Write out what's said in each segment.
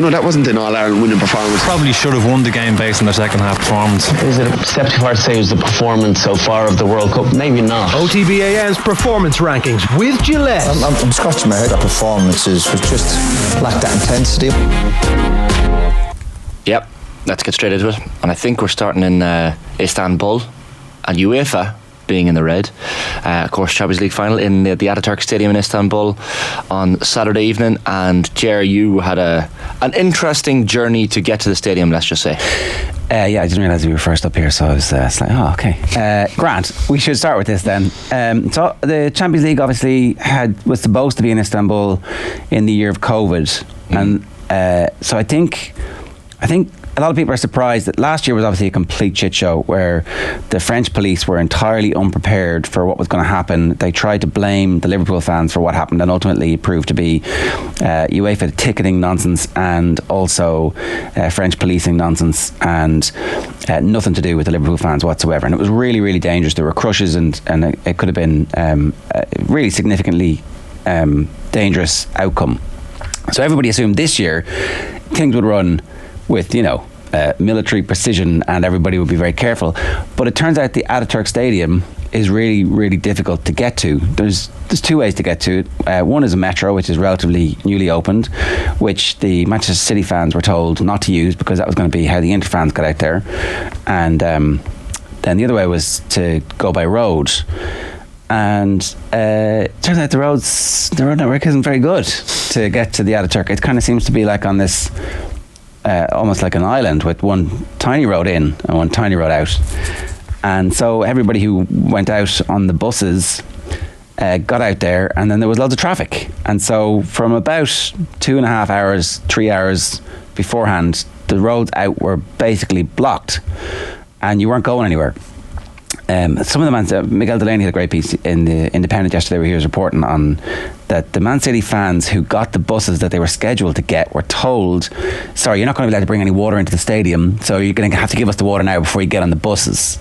that wasn't an All-Ireland winning performance. Probably should have won the game based on their second half performance. Is it a step too far to say it was the performance so far of the World Cup? Maybe not. OTB AM's performance rankings with Gillette. I'm scratching my head. That performances was just lacked that intensity. Yep, let's get straight into it. And I think we're starting in Istanbul, and UEFA being in the red. Of course, Champions League final in the Ataturk Stadium in Istanbul on Saturday evening. And Ger, you had an interesting journey to get to the stadium, let's just say. Yeah, I didn't realise we were first up here, so I was like, oh, okay. Grant, we should start with this then. So the Champions League obviously was supposed to be in Istanbul in the year of COVID, and so I think a lot of people are surprised that last year was obviously a complete shit show where the French police were entirely unprepared for what was going to happen. They tried to blame the Liverpool fans for what happened, and ultimately it proved to be UEFA ticketing nonsense and also French policing nonsense, and nothing to do with the Liverpool fans whatsoever. And it was really, really dangerous. There were crushes, and it could have been really significantly dangerous outcome. So everybody assumed this year things would run with, military precision, and everybody would be very careful. But it turns out the Ataturk Stadium is really, really difficult to get to. There's two ways to get to it. One is a metro, which is relatively newly opened, which the Manchester City fans were told not to use because that was going to be how the Inter fans got out there. And then the other way was to go by road. And it turns out the road network isn't very good to get to the Ataturk. It kind of seems to be like on this almost like an island with one tiny road in and one tiny road out. And so everybody who went out on the buses got out there, and then there was loads of traffic. And so from about 2.5 hours, 3 hours beforehand, the roads out were basically blocked and you weren't going anywhere. Some of the Miguel Delaney had a great piece in the Independent yesterday where he was reporting on that the Man City fans who got the buses that they were scheduled to get were told, sorry, you're not going to be allowed to bring any water into the stadium, so you're going to have to give us the water now before you get on the buses.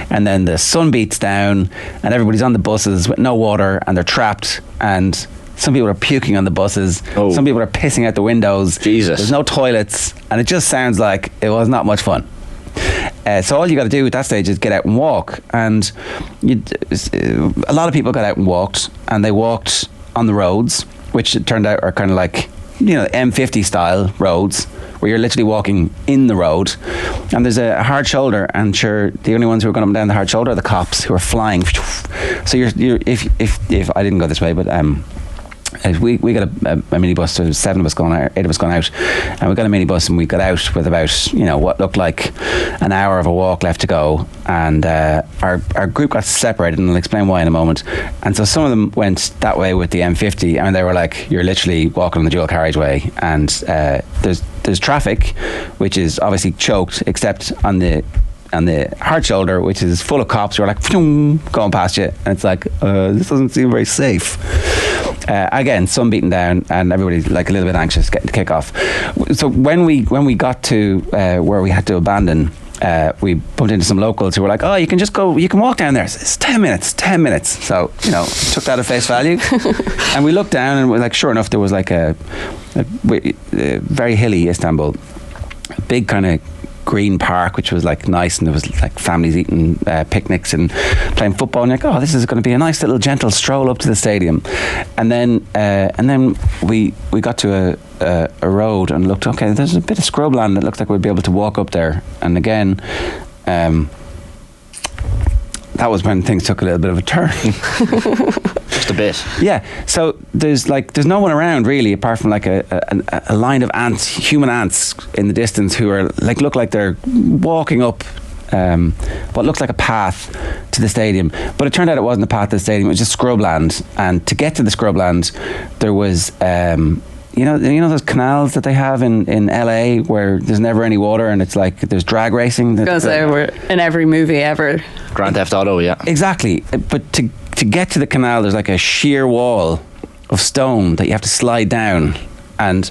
And then the sun beats down and everybody's on the buses with no water and they're trapped, and some people are puking on the buses. Oh. Some people are pissing out the windows. Jesus. There's no toilets, and it just sounds like it was not much fun. So all you got to do at that stage is get out and walk, and a lot of people got out and walked, and they walked on the roads, which it turned out are kind of like M50 style roads where you're literally walking in the road, and there's a hard shoulder, and sure, the only ones who are going up and down the hard shoulder are the cops who are flying. So you're if I didn't go this way, but we got a minibus, so 7 of us going out, 8 of us going out, and we got a minibus, and we got out with about what looked like an hour of a walk left to go, and our group got separated, and I'll explain why in a moment. And so some of them went that way with the M50, and they were like, you're literally walking on the dual carriageway, and there's traffic which is obviously choked except on the hard shoulder, which is full of cops who are like going past you, and it's like this doesn't seem very safe. Again, sun beaten down, and everybody's like a little bit anxious getting to kick off. So when we got to where we had to abandon, we bumped into some locals who were like, oh, you can walk down there. It's 10 minutes. So took that at face value. And we looked down, and we're like, sure enough, there was like a very hilly Istanbul, a big kind of green park, which was like nice, and there was like families eating picnics and playing football, and you're like, oh, this is going to be a nice little gentle stroll up to the stadium. And then we got to a road and looked, okay, there's a bit of scrubland. It looks like we'd be able to walk up there. And again, that was when things took a little bit of a turn. Just a bit. Yeah. So there's no one around really, apart from like a line of ants, human ants in the distance, who are look like they're walking up what looks like a path to the stadium. But it turned out it wasn't a path to the stadium. It was just scrubland. And to get to the scrubland, there was those canals that they have in LA where there's never any water, and it's like there's drag racing. Because they were in every movie ever. Grand Theft Auto, yeah. Exactly. But to get to the canal, there's like a sheer wall of stone that you have to slide down. And,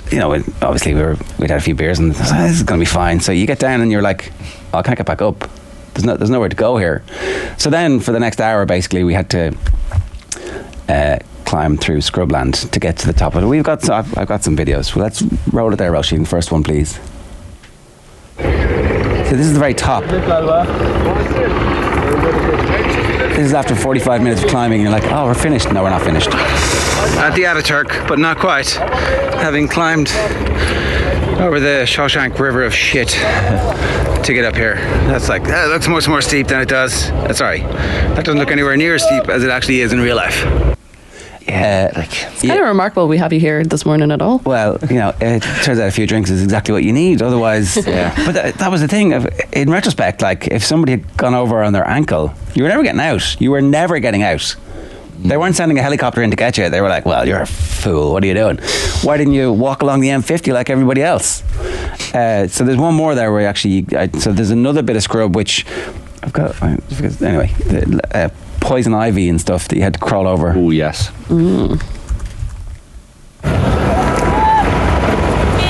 obviously we'd had a few beers and this is going to be fine. So you get down and you're like, oh, I can't get back up. There's nowhere to go here. So then for the next hour, basically, we had to climb through scrubland to get to the top of it. I've got some videos. Well, let's roll it there, Roisin. The first one, please. So this is the very top. This is after 45 minutes of climbing, and you're like, oh, we're finished. No, we're not finished. At the Ataturk, but not quite. Having climbed over the Shawshank River of shit to get up here. That looks much more steep than it does. Sorry, that doesn't look anywhere near as steep as it actually is in real life. It's kind of remarkable we have you here this morning at all. Well, it turns out a few drinks is exactly what you need. Otherwise, But that was the thing. In retrospect, like if somebody had gone over on their ankle, you were never getting out. You were never getting out. They weren't sending a helicopter in to get you. They were like, well, you're a fool. What are you doing? Why didn't you walk along the M50 like everybody else? So there's one more there where so there's another bit of scrub which I've got. Anyway, poison ivy and stuff that you had to crawl over. Oh, yes.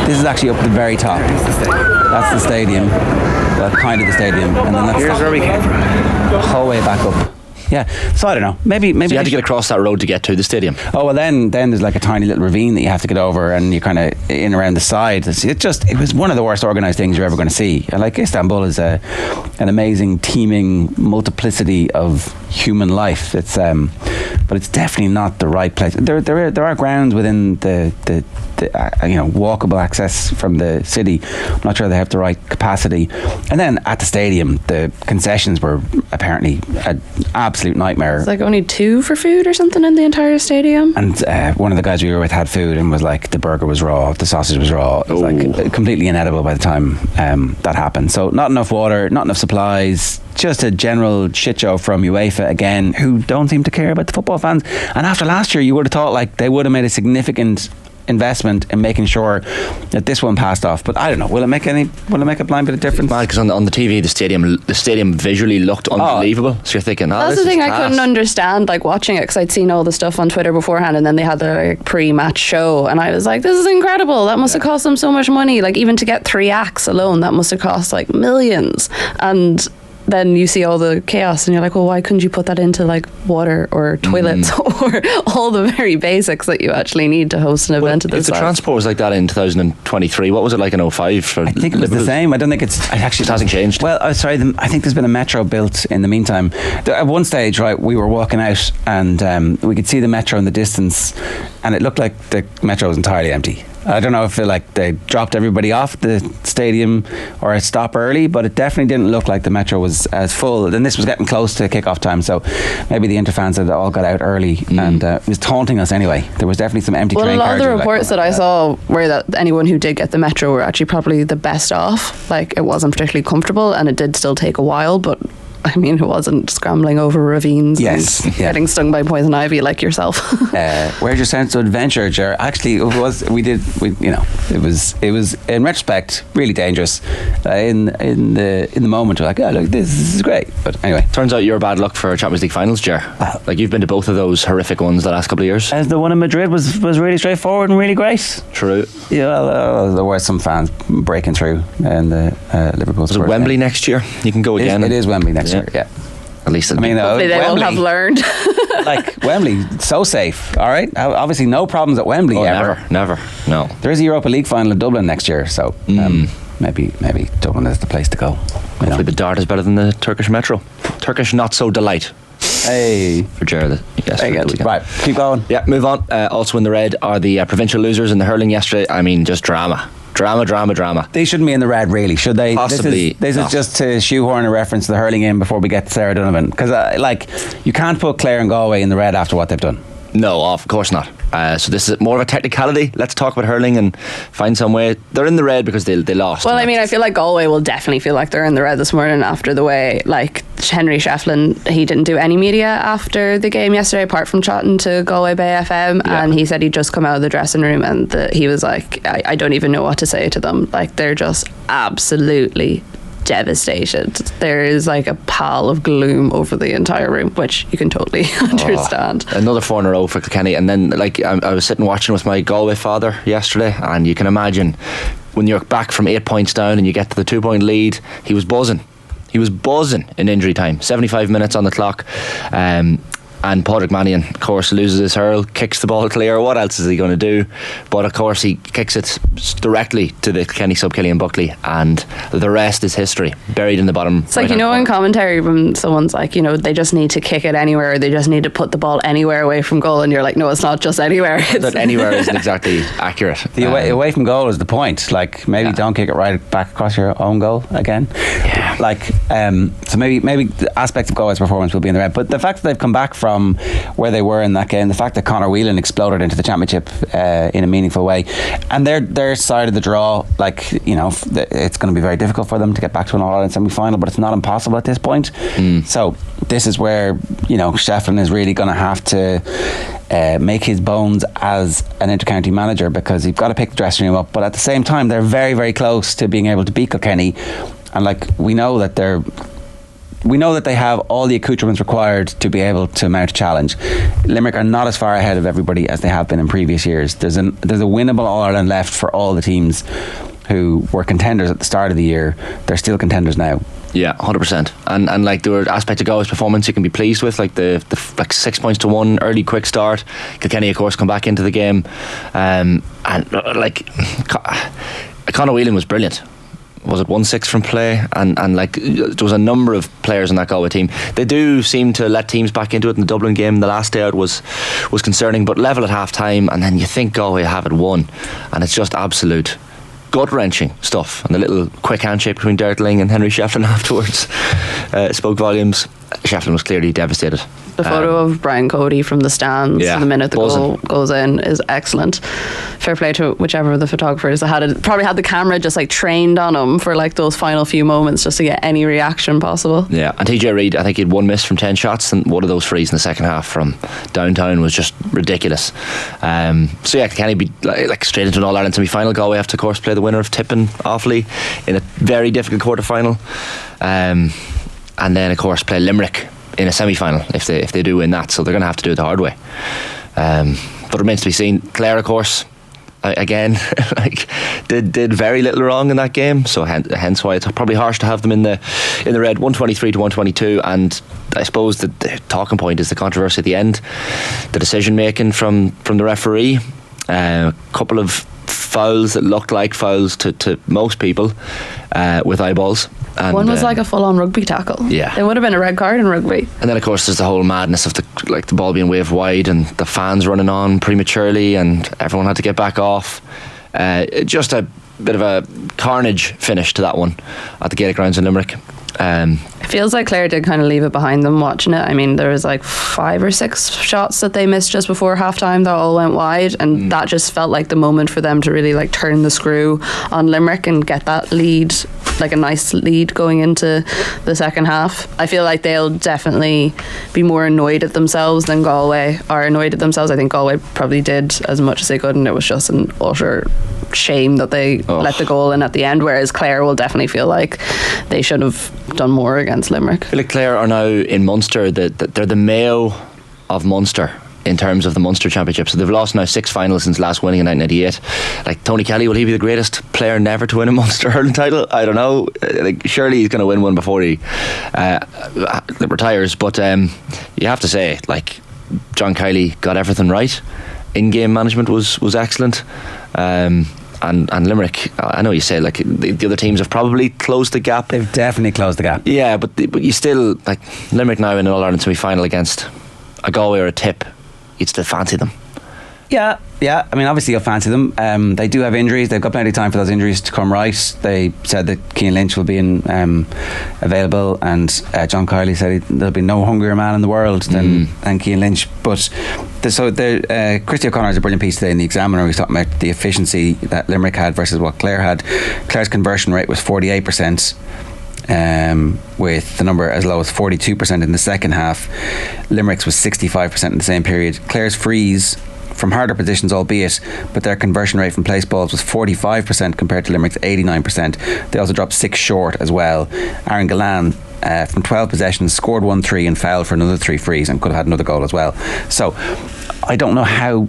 This is actually up at the very top. That's the stadium. Well, kind of the stadium. And then here's where we came from. The whole way back up. Yeah, so I don't know. Maybe so you had to get across that road to get to the stadium. Oh well, then there's like a tiny little ravine that you have to get over, and you're kind of in around the side. It was one of the worst organised things you're ever going to see. And like Istanbul is an amazing teeming multiplicity of human life. It's but it's definitely not the right place. There are grounds within the walkable access from the city. I'm not sure they have the right capacity. And then at the stadium, the concessions were apparently an absolute nightmare. It's like only 2 for food or something in the entire stadium. And one of the guys we were with had food and was like, the burger was raw, the sausage was raw. It was like completely inedible by the time that happened. So not enough water, not enough supplies. Just a general shit show from UEFA again, who don't seem to care about the football fans. And after last year, you would have thought like they would have made a significant investment in making sure that this one passed off. But I don't know. Will it make a blind bit of difference? Because on the TV, the stadium visually looked unbelievable. So you're thinking, that's the thing I couldn't understand, like watching it, because I'd seen all the stuff on Twitter beforehand, and then they had the pre-match show, and I was like, this is incredible. That must have cost them so much money. Like even to get 3 acts alone, that must have cost like millions. And then you see all the chaos and you're like, well, why couldn't you put that into like water or toilets or all the very basics that you actually need to host an event of this size? If the transport was like that in 2023, what was it like in 05? I think it was the same. I don't think it hasn't changed. Well, I think there's been a metro built in the meantime. At one stage, right, we were walking out and we could see the metro in the distance, and it looked like the metro was entirely empty. I don't know if they dropped everybody off the stadium or a stop early, but it definitely didn't look like the metro was as full. And this was getting close to kick-off time, so maybe the Inter-fans had all got out early, and it was taunting us anyway. There was definitely some empty train cards. Well, a lot of the reports that I saw were that anyone who did get the metro were actually probably the best off. Like, it wasn't particularly comfortable, and it did still take a while, but I mean, it wasn't scrambling over ravines and getting stung by poison ivy like yourself. Where's your sense of adventure, Ger? Actually, it was in retrospect really dangerous. In the moment, we're like, oh look, this is great. But anyway, turns out you're bad luck for Champions League finals, Ger. Like you've been to both of those horrific ones the last couple of years. As the one in Madrid was really straightforward and really great. True. Yeah, well, there were some fans breaking through in the Liverpool. Was it Wembley next year? You can go again. It is Wembley next year. Yeah. At least hopefully they will have learned. Like Wembley, so safe. All right. Obviously, no problems at Wembley ever. Never. No. There is a Europa League final in Dublin next year, so maybe Dublin is the place to go. Hopefully, the Dart is better than the Turkish Metro. Turkish not so delight. Hey, for Jared. Yes, very good. Right, keep going. Yeah, move on. Also in the red are the provincial losers in the hurling yesterday. I mean, just drama. They shouldn't be in the red, really, should they? Possibly. This is just to shoehorn a reference to the hurling in before we get to Sarah Donovan, because you can't put Clare and Galway in the red after what they've done. No, of course not. So this is more of a technicality. Let's talk about hurling and find some way. They're in the red because they lost. Well, I mean, I feel like Galway will definitely feel like they're in the red this morning after the way, like, Henry Shefflin, he didn't do any media after the game yesterday apart from chatting to Galway Bay FM, and he said he'd just come out of the dressing room and he was like, I don't even know what to say to them. Like, they're just absolutely devastated. There is like a pall of gloom over the entire room, which you can totally understand. Another 4 in a row for Kilkenny. And then I was sitting watching with my Galway father yesterday, and you can imagine when you're back from 8 points down and you get to the 2-point lead, he was buzzing in injury time. 75 minutes on the clock. And Padraig Mannion, of course, loses his hurl, kicks the ball clear. What else is he going to do? But of course, he kicks it directly to the Kenny sub Killian Buckley, and the rest is history. Buried in the bottom. It's like, in commentary, when someone's like, they just need to kick it anywhere, or they just need to put the ball anywhere away from goal, and you're like, no, it's not just anywhere. That anywhere isn't exactly accurate. The away from goal is the point. Like, maybe don't kick it right back across your own goal again. Yeah. Like, so maybe the aspects of Galway's performance will be in the red. But the fact that they've come back from where they were in that game, the fact that Conor Whelan exploded into the championship in a meaningful way, and their side of the draw, like, it's going to be very difficult for them to get back to an All-Ireland semi-final, but it's not impossible at this point. So this is where Shefflin is really going to have to make his bones as an inter-county manager, because you've got to pick the dressing room up, but at the same time they're very, very close to being able to beat Kilkenny, and like we know that they have all the accoutrements required to be able to mount a challenge. Limerick are not as far ahead of everybody as they have been in previous years. There's a winnable All-Ireland left for all the teams who were contenders at the start of the year. They're still contenders now. Yeah, 100%. And like, there were aspects of Galway's performance you can be pleased with, like the 6 points to 1 early quick start. Kilkenny, of course, come back into the game, and like Conor Whelan was brilliant. Was it 1-6 from play? And like, there was a number of players in that Galway team. They do seem to let teams back into it. In the Dublin game, the last day out was concerning, but level at half time, and then you think Galway have it won, and it's just absolute gut-wrenching stuff. And the little quick handshake between Derek Ling and Henry Shefflin afterwards spoke volumes. Shefflin was clearly devastated. The photo of Brian Cody from the stands the minute the goal goes in is excellent. Fair play to whichever of the photographers that probably had the camera just like trained on him for like those final few moments just to get any reaction possible. Yeah, and TJ Reid, I think he had 1 miss from 10 shots, and one of those frees in the second half from downtown was just ridiculous. So yeah, can he be like straight into an All-Ireland semi-final? Galway have to, of course, play the winner of Tippin Offaly in a very difficult quarter-final, and then of course play Limerick in a semi-final if they do win that. So they're going to have to do it the hard way. But it remains to be seen. Clare, of course, again, like did very little wrong in that game. So hence why it's probably harsh to have them in the red, 123 to 122. And I suppose the talking point is the controversy at the end, the decision making from the referee. A couple of fouls that looked like fouls to most people with eyeballs. And one was like a full-on rugby tackle. Yeah, it would have been a red card in rugby. And then of course there's the whole madness of the ball being waved wide and the fans running on prematurely, and everyone had to get back off. Just a bit of a carnage finish to that one at the Gaelic grounds in Limerick. It feels like Clare did kind of leave it behind them watching it. I mean, there was like 5 or 6 shots that they missed just before half-time that all went wide, and that just felt like the moment for them to really like turn the screw on Limerick and get that lead, like a nice lead going into the second half. I feel like they'll definitely be more annoyed at themselves than Galway are annoyed at themselves. I think Galway probably did as much as they could, and it was just an utter shame that they let the goal in at the end, whereas Clare will definitely feel like they should have done more against Limerick. I feel like Clare are now in Munster, they're the Mayo of Munster in terms of the Munster Championship. So they've lost now 6 finals since last winning in 1998. Like, Tony Kelly, will he be the greatest player never to win a Munster hurling title? I don't know. Like, surely he's going to win one before he retires. But you have to say, like, John Kiley got everything right. In-game management was excellent. And Limerick, I know you say like the other teams have probably closed the gap. They've definitely closed the gap. Yeah, but you still, like, Limerick now in an All-Ireland semi-final against a Galway or a Tip, you'd still fancy them. Yeah. I mean, obviously you'll fancy them. They do have injuries. They've got plenty of time for those injuries to come right. They said that Cian Lynch will be available, and John Kiley said there'll be no hungrier man in the world than Cian Lynch. But Christy O'Connor has a brilliant piece today in the Examiner. He's talking about the efficiency that Limerick had versus what Clare had. Clare's conversion rate was 48%. With the number as low as 42% in the second half. Limerick's was 65% in the same period. Clare's frees from harder positions, albeit, but their conversion rate from place balls was 45% compared to Limerick's 89%. They also dropped 6 short as well. Aaron Gallan from 12 possessions scored 1-3 and fouled for another 3 frees and could have had another goal as well. So I don't know how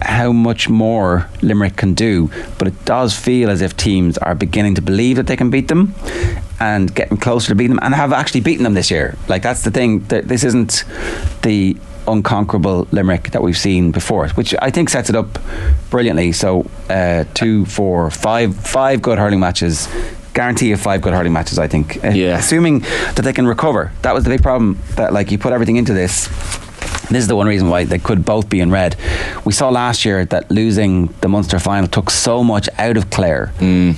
how much more Limerick can do, but it does feel as if teams are beginning to believe that they can beat them and getting closer to beating them, and have actually beaten them this year. Like, that's the thing, this isn't the unconquerable Limerick that we've seen before, which I think sets it up brilliantly. So 2, 4, 5 good hurling matches, guarantee of 5 good hurling matches, I think. Assuming that they can recover. That was the big problem, that like you put everything into this. This is the one reason why they could both be in red. We saw last year that losing the Munster final took so much out of Clare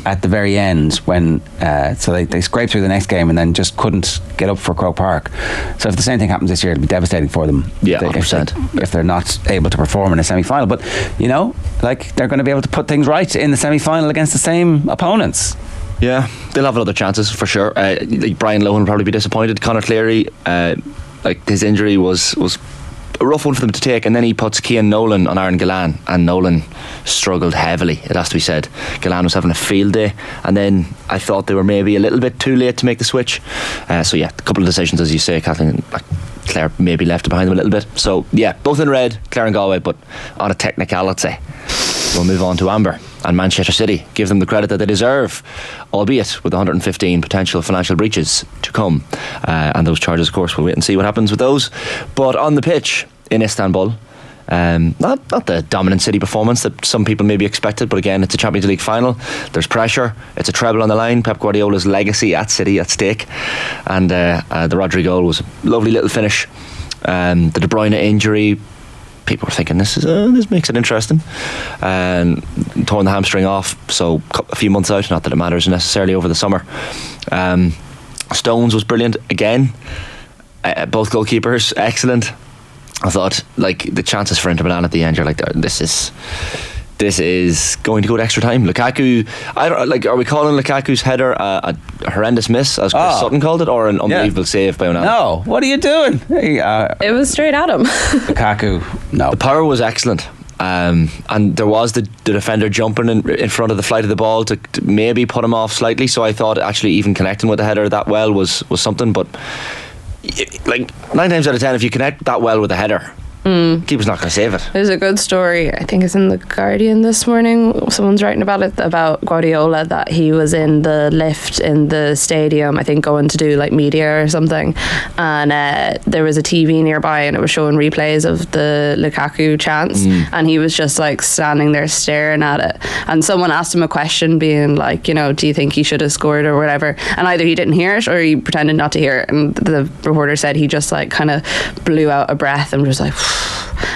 at the very end, when so they scraped through the next game and then just couldn't get up for Croke Park. So if the same thing happens this year, it'll be devastating for them. Yeah, 100%. If they're not able to perform in a semi-final. But, you know, like, they're going to be able to put things right in the semi-final against the same opponents. Yeah, they'll have other chances for sure. Like Brian Lohan will probably be disappointed. Conor Cleary, like, his injury was a rough one for them to take, and then he puts Cian Nolan on Aaron Gillan, and Nolan struggled heavily, it has to be said. Gillan was having a field day, and then I thought they were maybe a little bit too late to make the switch. So yeah, a couple of decisions, as you say, Kathleen. Clare maybe left behind them a little bit. So yeah, both in red, Clare and Galway, but on a technicality. We'll move on to Amber and Manchester City. Give them the credit that they deserve, albeit with 115 potential financial breaches to come. And those charges, of course, we'll wait and see what happens with those. But on the pitch in Istanbul, not the dominant City performance that some people maybe expected, but again, it's a Champions League final. There's pressure. It's a treble on the line. Pep Guardiola's legacy at City at stake. And the Rodri goal was a lovely little finish. The De Bruyne injury, people were thinking this makes it interesting, and torn the hamstring off, so a few months out. Not that it matters necessarily over the summer. Stones was brilliant again. Both goalkeepers excellent. I thought, like, the chances for Inter Milan at the end, you're like, this is going to go to extra time. Lukaku, are we calling Lukaku's header a horrendous miss, as Chris Sutton called it, or an unbelievable save by Onana? No, what are you doing? It was straight at him. Lukaku, no. The power was excellent. And there was the defender jumping in front of the flight of the ball to maybe put him off slightly, so I thought actually even connecting with the header that well was something. But like 9 times out of 10, if you connect that well with a header, keeper's not going to save it. There's a good story, I think it's in the Guardian this morning, someone's writing about it, about Guardiola, that he was in the lift in the stadium, I think going to do like media or something, and there was a TV nearby and it was showing replays of the Lukaku chance, and he was just like standing there staring at it, and someone asked him a question being like, you know, do you think he should have scored or whatever, and either he didn't hear it or he pretended not to hear it, and the reporter said he just like kind of blew out a breath and was like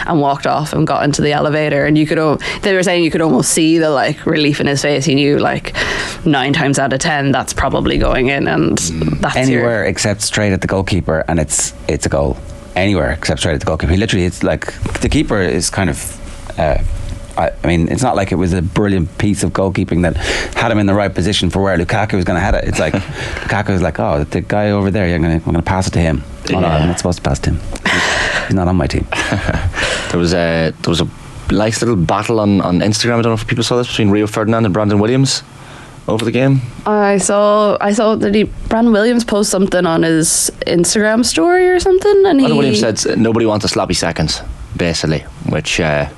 and walked off and got into the elevator, and they were saying you could almost see the like relief in his face. He knew like 9 times out of 10 that's probably going in, and that's anywhere except straight at the goalkeeper, and it's a goal. Anywhere except straight at the goalkeeper. He literally, it's like the keeper is kind of I mean, it's not like it was a brilliant piece of goalkeeping that had him in the right position for where Lukaku was going to head it. It's like Lukaku was like, oh, the guy over there, I'm going to pass it to him. Oh, no, I'm not supposed to pass it to him. He's not on my team. There was a nice little battle on Instagram. I don't know if people saw this, between Rio Ferdinand and Brandon Williams over the game. I saw that Brandon Williams post something on his Instagram story or something, and Brandon Williams said nobody wants a sloppy seconds, basically, which I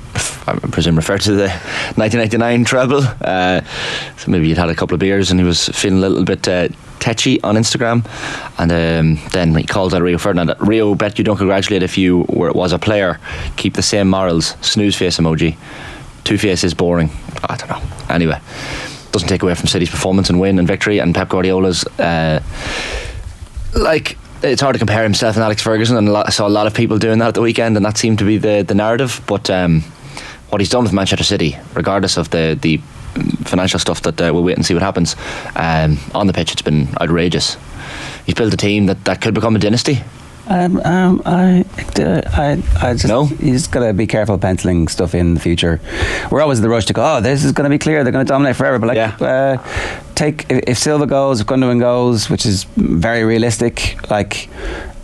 presume referred to the 1999 treble. So maybe he'd had a couple of beers and he was feeling a little bit tetchy on Instagram, and then he called out Rio Ferdinand. Rio, bet you don't congratulate if you was a player. Keep the same morals. Snooze face emoji. Two face is boring. I don't know. Anyway, doesn't take away from City's performance and win and victory, and Pep Guardiola's it's hard to compare himself and Alex Ferguson, and I saw a lot of people doing that at the weekend, and that seemed to be the narrative. But what he's done with Manchester City, regardless of the financial stuff, that we'll wait and see what happens, on the pitch it's been outrageous. He's built a team that could become a dynasty. I just, no? You just got to be careful penciling stuff in the future. We're always in the rush to go, this is going to be clear, they're going to dominate forever, but if Silva goes, if Gundogan goes, which is very realistic,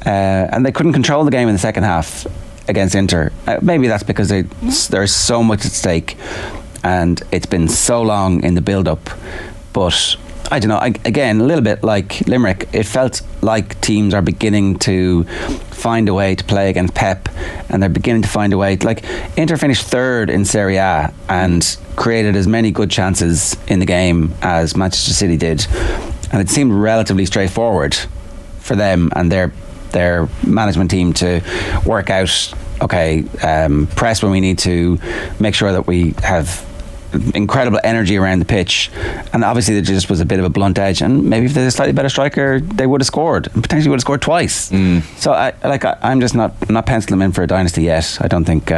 and they couldn't control the game in the second half against Inter. Maybe that's because there's so much at stake and it's been so long in the build-up, but I don't know. Again, a little bit like Limerick, it felt like teams are beginning to find a way to play against Pep, and they're beginning to find a way. Like Inter finished third in Serie A and created as many good chances in the game as Manchester City did, and it seemed relatively straightforward for them and their management team to work out. Okay, press when we need to, make sure that we have incredible energy around the pitch, and obviously there just was a bit of a blunt edge, and maybe if they're a slightly better striker they would have scored, and potentially would have scored twice. So I'm just not penciling them in for a dynasty yet. I don't think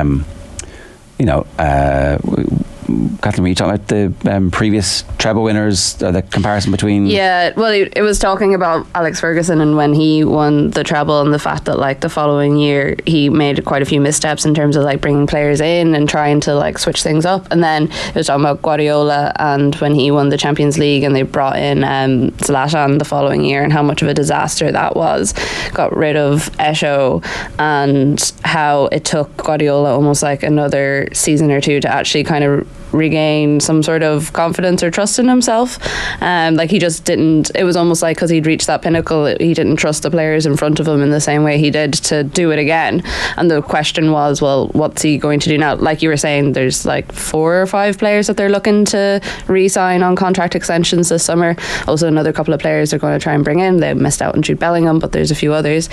Kathleen, were you talking about the previous treble winners, the comparison between? Yeah, well, it was talking about Alex Ferguson and when he won the treble, and the fact that like the following year he made quite a few missteps in terms of like bringing players in and trying to like switch things up. And then it was talking about Guardiola and when he won the Champions League and they brought in Zlatan the following year, and how much of a disaster that was. Got rid of Esho, and how it took Guardiola almost like another season or two to actually kind of regain some sort of confidence or trust in himself. Like he just didn't, it was almost like because he'd reached that pinnacle, he didn't trust the players in front of him in the same way he did to do it again. And the question was, well, what's he going to do now? Like you were saying, there's like 4 or 5 players that they're looking to re-sign on contract extensions this summer. Also another couple of players they're going to try and bring in. They missed out on Jude Bellingham, but there's a few others.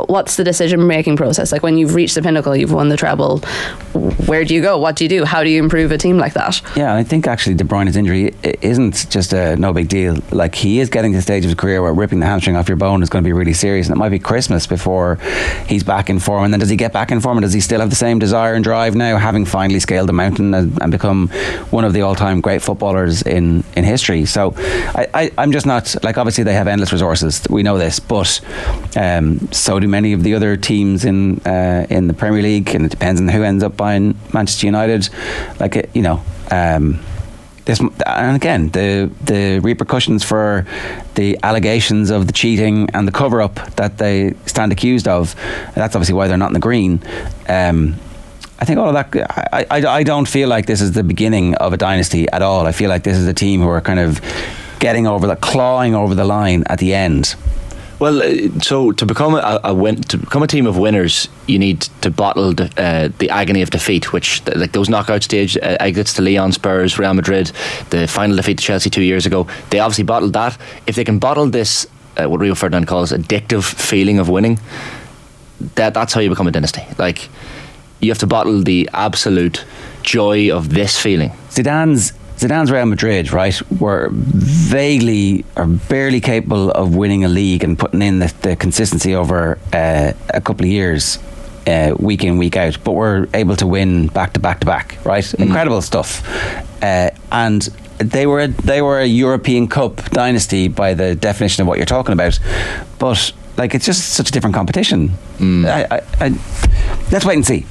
What's the decision making process? Like when you've reached the pinnacle, you've won the treble, where do you go? What do you do? How do you improve a team like that? Yeah, I think actually De Bruyne's injury isn't just a no big deal. Like he is getting to the stage of his career where ripping the hamstring off your bone is going to be really serious, and it might be Christmas before he's back in form. And then does he get back in form, and does he still have the same desire and drive now, having finally scaled the mountain and become one of the all-time great footballers in history? So I'm just not, like, obviously they have endless resources, we know this, but so do many of the other teams in the Premier League, and it depends on who ends up buying Manchester United. Like this, and again, the repercussions for the allegations of the cheating and the cover-up that they stand accused of, that's obviously why they're not in the green. I think all of that, I don't feel like this is the beginning of a dynasty at all. I feel like this is a team who are kind of clawing over the line at the end. Well, so to become a team of winners, you need to bottle the agony of defeat, which, like those knockout stage exits to Lyon, Spurs, Real Madrid, the final defeat to Chelsea 2 years ago, they obviously bottled that. If they can bottle this, what Rio Ferdinand calls addictive feeling of winning, that's how you become a dynasty. Like, you have to bottle the absolute joy of this feeling. Zidane's Real Madrid, right, were vaguely or barely capable of winning a league and putting in the consistency over a couple of years, week in, week out, but were able to win back to back, right? Incredible stuff. And they were a European Cup dynasty by the definition of what you're talking about. But like, it's just such a different competition. Let's wait and see.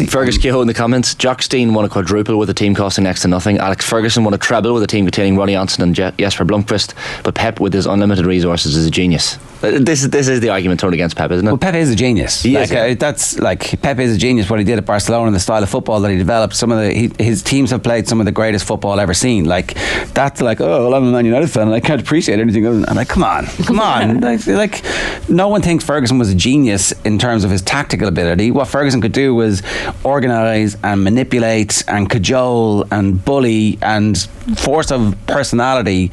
Fergus Kehoe in the comments. Jock Steen won a quadruple with a team costing next to nothing. Alex Ferguson won a treble with a team containing Ronnie Johnson and Jesper Blomqvist. But Pep, with his unlimited resources, is a genius. This is the argument thrown against Pep, isn't it? Well, Pep is a genius. That's like, Pep is a genius. What he did at Barcelona and the style of football that he developed. His teams have played some of the greatest football ever seen. Like, that's like, oh, well, I'm a Man United fan and I can't appreciate anything other than. I'm like, come on. like, no one thinks Ferguson was a genius in terms of his tactical ability. What Ferguson could do was organise and manipulate and cajole and bully and force of personality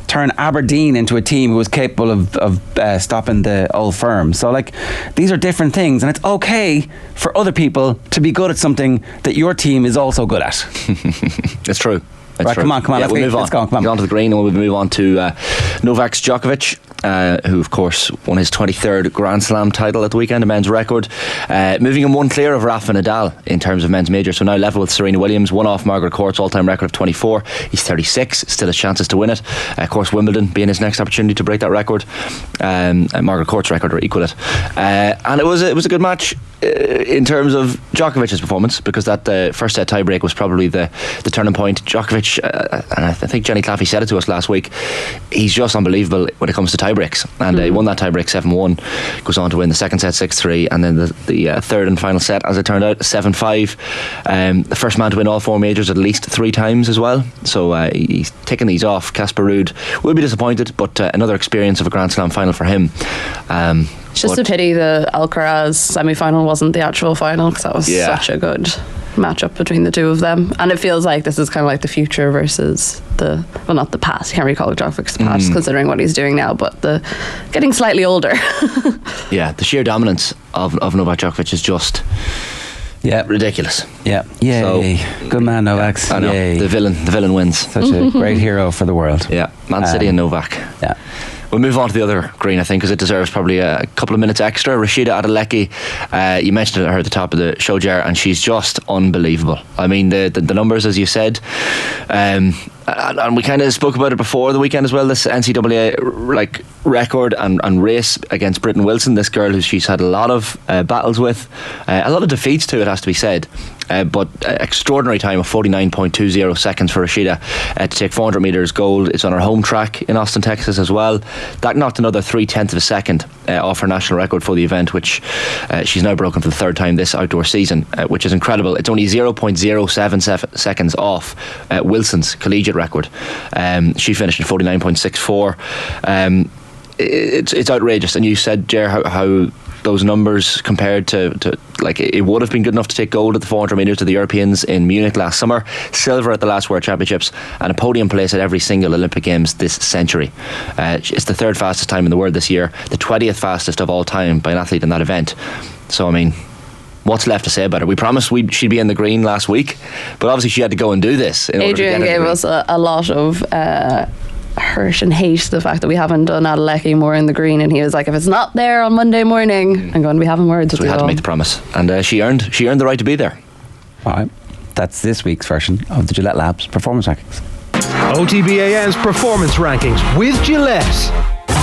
turn Aberdeen into a team who was capable of stopping the old firm. So, like, these are different things, and it's okay for other people to be good at something that your team is also good at. It's true. Right, come on. Yeah, let's go. Come on. Get on to the green, and we'll move on to Novak Djokovic, who, of course, won his 23rd Grand Slam title at the weekend, a men's record, moving him one clear of Rafa Nadal in terms of men's major. So now level with Serena Williams, one off Margaret Court's all-time record of 24. He's 36, still has chances to win it. Of course, Wimbledon being his next opportunity to break that record, Margaret Court's record, or equal it. And it was a good match. in terms of Djokovic's performance, because that first set tiebreak was probably the turning point. Djokovic, and I think Jenny Claffey said it to us last week, he's just unbelievable when it comes to tiebreaks, and he won that tiebreak 7-1, goes on to win the second set 6-3, and then the third and final set, as it turned out, 7-5. The first man to win all 4 majors at least 3 times as well, so he's taking these off. Casper Ruud will be disappointed, but another experience of a Grand Slam final for him. It's just a pity the Alcaraz semi-final wasn't the actual final, because that was such a good matchup between the two of them, and it feels like this is kind of like the future versus not the past. You can't really call it Djokovic's past considering what he's doing now, but the getting slightly older. Yeah, the sheer dominance of Novak Djokovic is just ridiculous. Yay. So, good man, Novak. I know. Yay. The villain wins. Such a great hero for the world. Yeah, Man City and Novak. Yeah. We'll move on to the other green, I think, because it deserves probably a couple of minutes extra. Rhasidat Adeleke, you mentioned her at the top of the show, Jar, and she's just unbelievable. I mean, the numbers, as you said, and we kind of spoke about it before the weekend as well, this NCAA record and race against Britton Wilson, this girl who she's had a lot of battles with, a lot of defeats too, it has to be said. But extraordinary time of 49.20 seconds for Rhasidat to take 400 metres gold. It's on her home track in Austin, Texas as well. That knocked another 0.3 of a second off her national record for the event, which she's now broken for the 3rd time this outdoor season, which is incredible. It's only 0.07 seconds off Wilson's collegiate record. She finished at 49.64. It's outrageous. And you said, Ger, how those numbers compared to like, it would have been good enough to take gold at the 400 metres to the Europeans in Munich last summer, silver at the last World Championships, and a podium place at every single Olympic Games this century. It's the 3rd fastest time in the world this year, the 20th fastest of all time by an athlete in that event. So I mean, what's left to say about her? We promised she'd be in the green last week, but obviously she had to go and do this. Adrian gave us a lot of hurt and hate the fact that we haven't done Adeleke more in the green, and he was like, if it's not there on Monday morning, I'm going to be having words with you. So we had to make the promise, and she earned the right to be there. Alright, that's this week's version of the Gillette Labs Performance Rankings. OTB AM's Performance Rankings with Gillette.